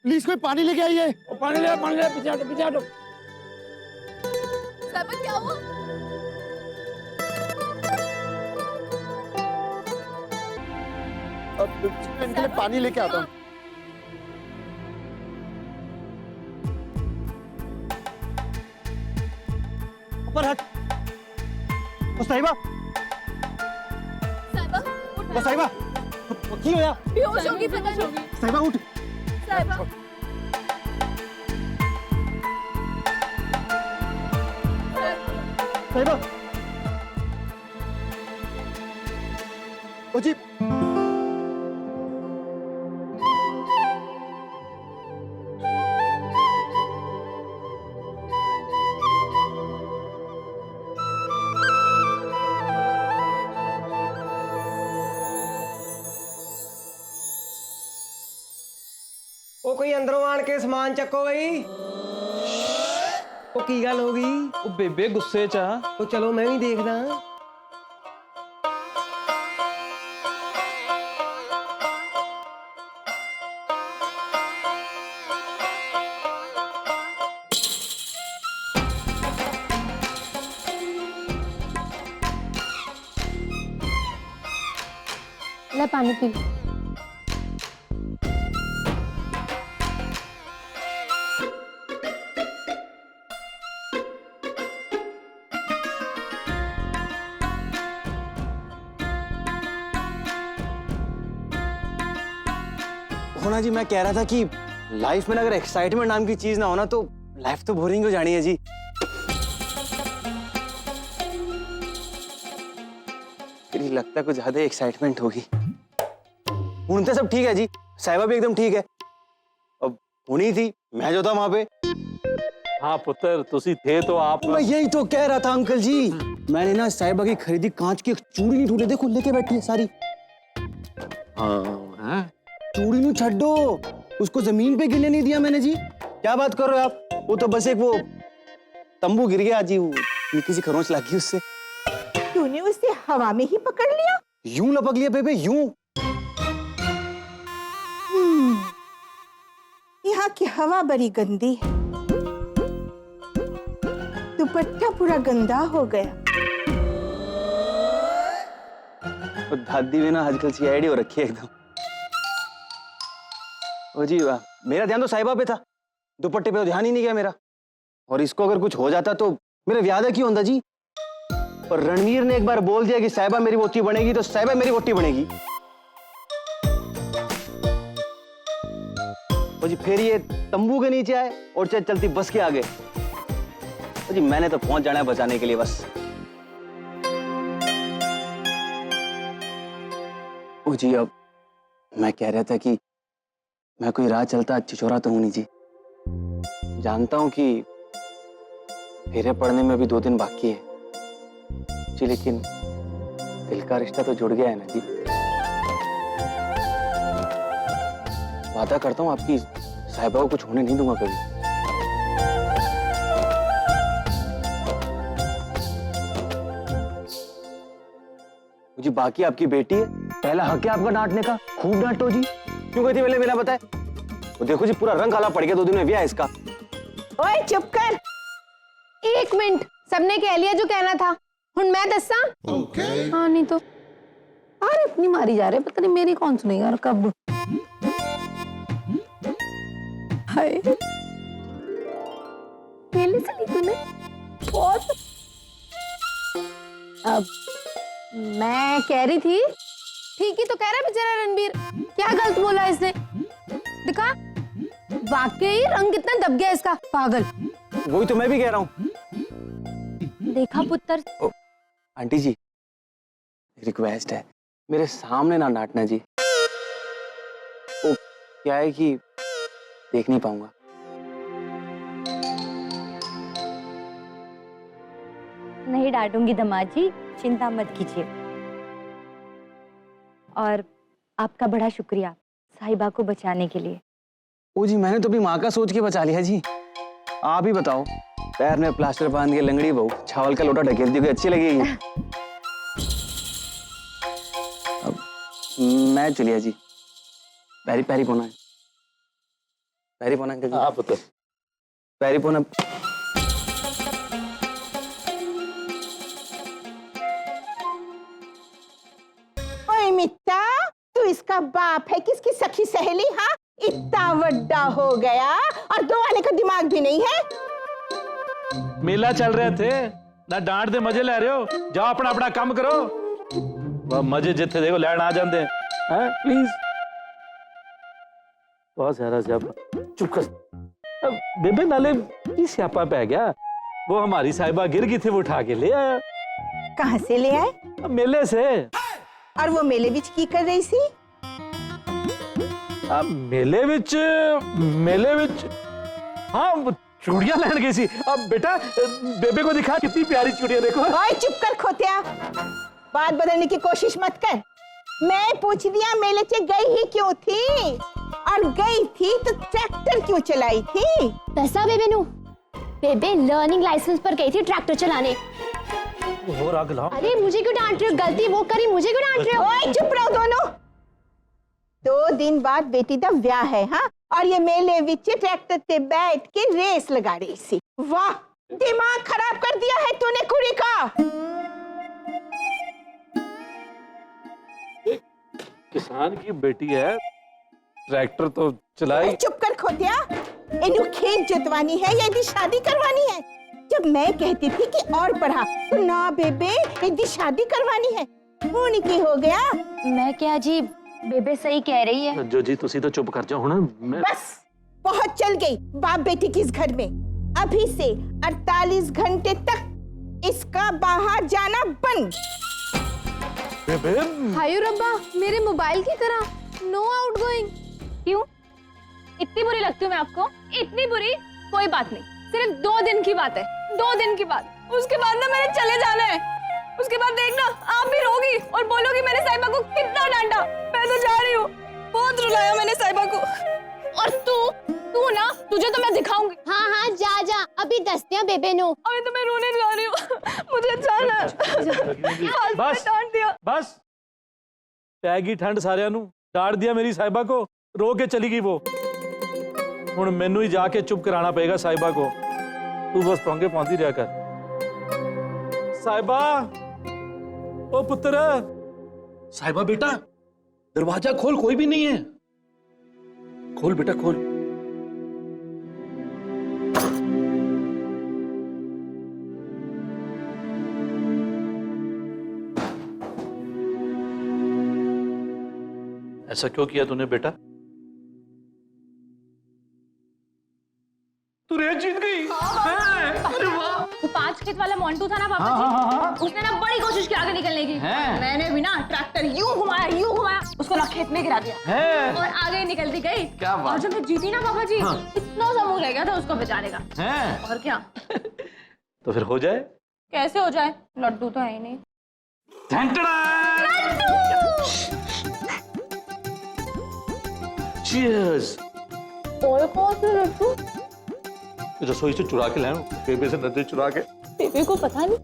Please कोई पानी लेके आइए। पानी ले, पीछे हटो, पीछे हटो। साहिबा क्या हुआ? अब इनके लिए पानी लेके आता हूँ। ऊपर हट। ओ साहिबा, साहिबा ओ साहिबा, की होया? बेहोश होगी, पता नहीं। साहिबा उठ। साहिबा साहिबा, ओ जी। ਉਹ ਕੋਈ ਅੰਦਰੋਂ ਆਣ ਕੇ ਸਮਾਨ ਚੱਕੋ ਬਈ। ਉਹ ਕੀ ਗੱਲ ਹੋ ਗਈ? ਉਹ ਬੇਬੇ ਗੁੱਸੇ 'ਚ ਆ। ਉਹ ਚਲੋ ਮੈਂ ਵੀ ਦੇਖਦਾ। ले पानी पी। होना जी, मैं कह रहा था कि लाइफ में अगर एक्साइटमेंट नाम की चीज ना हो ना तो लाइफ तो बोरिंग हो जानी है जी। फिर लगता है कुछ ज्यादा एक्साइटमेंट होगी। तो सब ठीक है जी, साहिबा भी एकदम ठीक है। अब होनी थी, मैं जो था वहां पे। हाँ पुत्र, तुसी थे तो आप। मैं यही तो कह रहा था अंकल जी। मैंने ना साहिबा की खरीदी कांच की एक चूड़ी नहीं टूटे, देखो लेके बैठी है सारी। हाँ, चूड़ी नहीं छड्डो, उसको जमीन पे गिरने नहीं दिया मैंने जी। क्या बात कर रहे हो आप? वो तो बस एक वो तंबू गिर गया जी, वो निक्की सी खरोंच लगी उससे। तूने उसे हवा में ही पकड़ लिया? यूं लपक लिया बेबे, यूं। यहाँ की हवा बड़ी गंदी है। दुपट्टा पूरा गंदा हो गया। तो दादी भी ना आजकल सीआईडी हो रखी है एकदम। ओ जी वाह, मेरा ध्यान तो साहिबा पे था, दुपट्टे पे तो ध्यान ही नहीं गया मेरा। और इसको अगर कुछ हो जाता तो मेरा व्यादा क्यों होता जी? पर रणवीर ने एक बार बोल दिया कि साहिबा मेरी वोटी बनेगी तो साहिबा मेरी वोटी बनेगी। और जी फिर ये तंबू के नीचे आए और चाहे चलती बस के आगे। और जी मैंने तो पहुंच जाना है बचाने के लिए बस। ओ जी, अब मैं कह रहा था कि मैं कोई राह चलता छिछोरा तो हूं नहीं जी। जानता हूं कि फेरे पड़ने में भी 2 दिन बाकी है जी, लेकिन दिल का रिश्ता तो जुड़ गया है ना जी। वादा करता हूं आपकी साहिबा को कुछ होने नहीं दूंगा कभी। जी बाकी आपकी बेटी है, पहला हक है आपका डांटने का। खूब डांटो जी। क्यों कहती पहले बिना बताए? वो देखो जी पूरा रंग काला पड़ गया 2 दिन में ब्याह इसका। ओए चुप कर। 1 मिनट, सबने कह लिया जो कहना था। हुन मैं दसा? हाँ नहीं तो। अरे इतनी मारी जा रहे, पता नहीं मेरी कौन सुनेगा और कब। हाय, पहले से ली तूने? बहुत। अब मैं कह रही थी, ठीक ही तो कह रहा है बेचारा रणबीर। क्या गलत बोला इसने? दिखा, वाकई रंग कितना दब गया इसका, पागल। वही तो मैं भी कह रहा हूँ। देखा पुत्र। आंटी जी, रिक्वेस्ट है, मेरे सामने ना डांटना जी। वो क्या है कि देख नहीं पाऊंगा। नहीं डांटूंगी दामाद जी, चिंता मत कीजिए। और आपका बड़ा शुक्रिया साहिबा को बचाने के लिए। ओ जी, मैंने तो अपनी माँ का सोच के बचा लिया जी। आप ही बताओ, पैर में प्लास्टर बांध के लंगड़ी बहू चावल का लोटा ढकेलती हुई अच्छी लगेगी? अब मैं चलिए जी, पैरी पैरी पोना है। पैरी पोना अंकल जी। हाँ पुत्र। पैरी पोना। ओए मित्ता, तू इसका बाप है किसकी सखी सहेली? हाँ, इतना बड़ा हो गया और दो आने का दिमाग भी नहीं है। मेला चल रहे थे ना, डांट दे मजे ले रहे हो। जाओ अपना अपना काम करो। वह मजे जिथे देखो लैन आ जाते हैं। प्लीज बहुत सारा स्यापा। चुप कर। अब बेबे नाले की स्यापा पै गया। वो हमारी साहिबा गिर गई थी, वो उठा के ले आया। कहाँ से ले आए? अब मेले से। और वो मेले बिच की कर रही सी? अब मेले विच हाँ वो चूड़ियां लैन गई सी। अब बेटा बेबे को दिखा कितनी प्यारी चूड़ियां, देखो। ओए चुप कर खोतिया, बात बदलने की कोशिश मत कर। मैं पूछ दिया मेले से गई ही क्यों थी, और गई थी तो ट्रैक्टर क्यों चलाई थी? पैसा बेबे नु, बेबे लर्निंग लाइसेंस पर गई थी ट्रैक्टर चलाने। और आग लाओ। अरे मुझे क्यों डांट रहे हो? गलती वो करी, मुझे क्यों डांट रहे हो? ओए चुप रहो दोनों। 2 दिन बाद बेटी दा ब्याह है, हाँ, और ये मेले विच ट्रैक्टर पे बैठ के रेस लगा रही सी। वाह, दिमाग खराब कर दिया है तूने कुड़ी का। किसान की बेटी है, ट्रैक्टर तो चलाई। चुप कर खोतिया, इन्हें खेत जोतवानी है या इनकी शादी करवानी है? जब मैं कहती थी कि और पढ़ा तो ना बेबे, इनकी शादी करवानी है। होने की हो गया। मैं क्या जी, बेबे सही कह रही है। जो जी तुसी तो चुप कर जाओ हुण। मैं बस बहुत चल गई बाप बेटी की इस घर में। अभी से 48 घंटे तक इसका बाहर जाना बंद। बेबे हाय रब्बा, मेरे मोबाइल की तरह नो आउटगोइंग। क्यों? इतनी बुरी लगती हूँ मैं आपको? इतनी बुरी कोई बात नहीं, सिर्फ 2 दिन की बात है। 2 दिन की बात, उसके बाद ना मैंने चले जाना है। उसके बाद देखना आप भी रोगी और बोलोगी मैंने साहिबा को कितना डांटा। मैं तो जा रही हूँ, बहुत रुलाया मैंने साहिबा को। और तू ना, तुझे तो मैं दिखाऊंगी। हाँ हाँ जा जा, अभी दसते हैं बेबे नो। अभी तो मैं रोने जा रही हूँ, मुझे जाना है। बस डांट दिया। बस पैगी ठंड सारियां नू। डांट दिया मेरी साहिबा को, रो के चली गई वो। हुण मैनू ही जाके चुप कराना पड़ेगा साहिबा को। तू बस पंगे पाती रहा कर। साहिबा, ओ पुत्र। साहिबा बेटा, दरवाजा खोल, कोई भी नहीं है। खोल बेटा खोल। ऐसा क्यों किया तूने बेटा? तू रेस जीत गई। अरे वाह। वो 5 खेत वाला मोंटू था ना पापा जी, उसने ना बड़ी कोशिश की आगे निकलने की। मैंने भी ना ट्रैक्टर यूं घुमाया, उसको ना खेत में गिरा दिया और आगे निकलती गई। क्या बात। और जब मैं जीती ना पापा जी, इतना सा मुंह रह गया था उसको बेचारे का। और क्या। तो फिर हो जाए। कैसे हो जाए, लड्डू तो है ही नहीं। चीयर्स। और कौन से लड्डू? रसोई से चुरा के लाया, बेबे से नजर चुरा के। बेबे को पता नहीं।